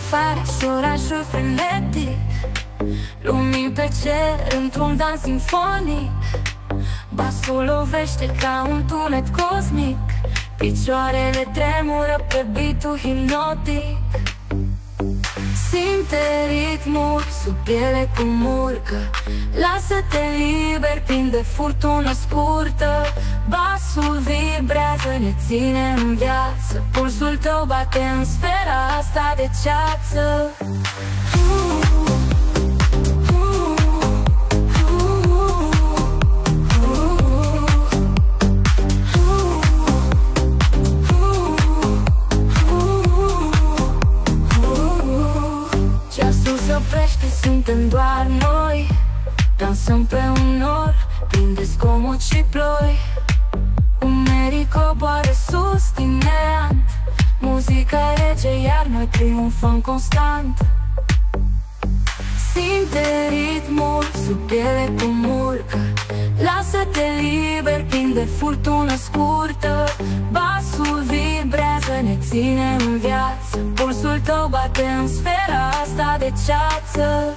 afară și orașul frenetic, lumini pe cer într-un dans simfonic. Basul lovește ca un tunet cosmic, picioarele tremură pe beat-ul hipnotic. Simte ritmul sub piele cum urcă, lasă-te liber, prinde furtună scurtă. Basul vibrează, ne ține în viață, pulsul tău bate în sfera asta de ceață. Ceasul se oprește, suntem doar noi, dansăm pe un nor, plin de zgomot și ploi. Umerii coboară sus din neant, muzica rege, iar noi triumfăm constant. Simte ritmul sub piele cum urcă, lasă-te liber, prinde furtună scurtă. Basul vibrează, ne ține în viață, pulsul tău bate în sfera asta de ceață.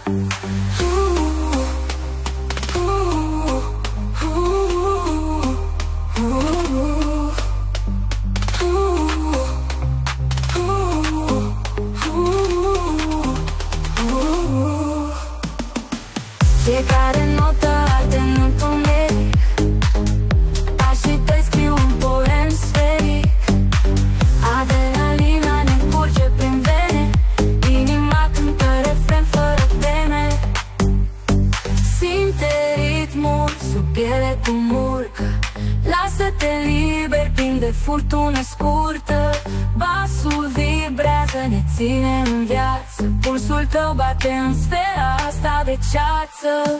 Fiecare notă arde în întuneric, pașii tăi scriu un poem sferic. Adrenalina ne curge prin vene, inima cântă refren fără teme. Simte ritmul sub piele cum urcă, lasă-te liber, prinde furtună scurtă. Basul vibrează, ne ține în viață, pulsul tău bate în sfera asta de ceață.